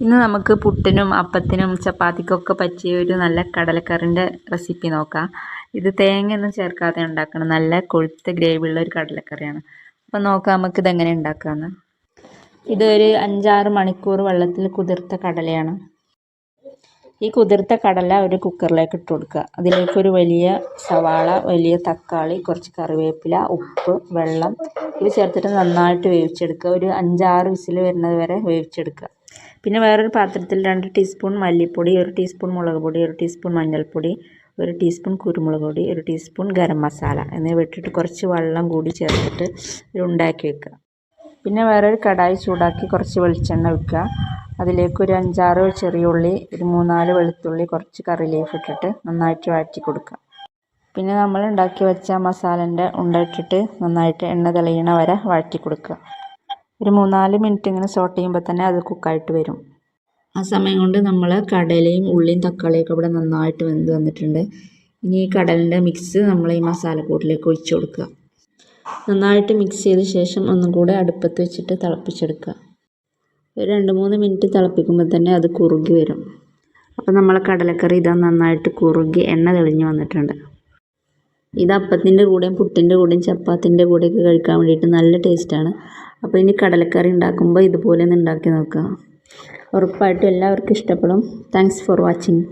ഇന്ന് നമുക്ക് പുട്ടിനും അപ്പത്തിനും ചപ്പാത്തിക്കൊക്കെ പറ്റിയ ഒരു നല്ല കടലക്കറിൻ്റെ റെസിപ്പി നോക്കാം. ഇത് തേങ്ങയൊന്നും ചേർക്കാതെ ഉണ്ടാക്കണം. നല്ല കൊഴുത്ത ഗ്രേവിയുള്ള ഒരു കടലക്കറിയാണ്. അപ്പം നോക്കാം നമുക്ക് ഇതെങ്ങനെ ഉണ്ടാക്കാമെന്ന്. ഇതൊരു 5-6 മണിക്കൂർ വെള്ളത്തിൽ കുതിർത്ത കടലയാണ്. ഈ കുതിർത്ത കടല ഒരു കുക്കറിലേക്ക് ഇട്ട് കൊടുക്കുക. അതിലേക്കൊരു വലിയ സവാള, വലിയ തക്കാളി, കുറച്ച് കറിവേപ്പില, ഉപ്പ്, വെള്ളം ഇത് ചേർത്തിട്ട് നന്നായിട്ട് വേവിച്ചെടുക്കുക. ഒരു 5-6 വിസിൽ വരുന്നത് വരെ വേവിച്ചെടുക്കുക. പിന്നെ വേറൊരു പാത്രത്തിൽ 2 ടീസ്പൂൺ മല്ലിപ്പൊടി, 1 ടീസ്പൂൺ മുളക് പൊടി, 1 ടീസ്പൂൺ മഞ്ഞൾപ്പൊടി, 1 ടീസ്പൂൺ കുരുമുളക് പൊടി, 1 ടീസ്പൂൺ ഗരം മസാല എന്നിവ ഇട്ടിട്ട് കുറച്ച് വെള്ളം കൂടി ചേർത്തിട്ട് ഉണ്ടാക്കി വെക്കുക. പിന്നെ വേറൊരു കടായി ചൂടാക്കി കുറച്ച് വെളിച്ചെണ്ണ വെക്കുക. അതിലേക്ക് ഒരു 5-6 ചെറിയ ഉള്ളി, ഒരു 3-4 വെളുത്തുള്ളി, കുറച്ച് കറി ലീഫ് ഇട്ടിട്ട് നന്നായിട്ട് വഴറ്റി കൊടുക്കുക. പിന്നെ നമ്മൾ ഉണ്ടാക്കി വെച്ച മസാലൻ്റെ ഉണ്ട ഇട്ടിട്ട് നന്നായിട്ട് എണ്ണ തെളിയണ വരെ വഴറ്റി കൊടുക്കുക. ഒരു 3-4 മിനിറ്റ് ഇങ്ങനെ സോട്ട് ചെയ്യുമ്പോൾ തന്നെ അത് കുക്കായിട്ട് വരും. ആ സമയം കൊണ്ട് നമ്മൾ കടലയും ഉള്ളിയും തക്കാളിയൊക്കെ ഇവിടെ നന്നായിട്ട് വെന്ത് വന്നിട്ടുണ്ട്. ഇനി ഈ കടലിൻ്റെ മിക്സ് നമ്മൾ ഈ മസാലക്കൂട്ടിലേക്ക് ഒഴിച്ചു കൊടുക്കുക. നന്നായിട്ട് മിക്സ് ചെയ്ത ശേഷം ഒന്നും കൂടെ അടുപ്പത്ത് വെച്ചിട്ട് തിളപ്പിച്ചെടുക്കുക. ഒരു 2-3 മിനിറ്റ് തിളപ്പിക്കുമ്പോൾ തന്നെ അത് കുറുകി വരും. അപ്പോൾ നമ്മളെ കടലക്കറി ഇതാ നന്നായിട്ട് കുറുകി എണ്ണ തെളിഞ്ഞ് വന്നിട്ടുണ്ട്. ഇത് അപ്പത്തിൻ്റെ കൂടെയും പുട്ടിൻ്റെ കൂടെയും ചപ്പാത്തിൻ്റെ കൂടെയൊക്കെ കഴിക്കാൻ വേണ്ടിയിട്ട് നല്ല ടേസ്റ്റാണ്. അപ്പോൾ ഇനി കടലക്കറി ഉണ്ടാക്കുമ്പോൾ ഇതുപോലെ ഒന്ന് ഉണ്ടാക്കി നോക്കുക. ഉറപ്പായിട്ടും എല്ലാവർക്കും ഇഷ്ടപ്പെടും. Thanks for watching.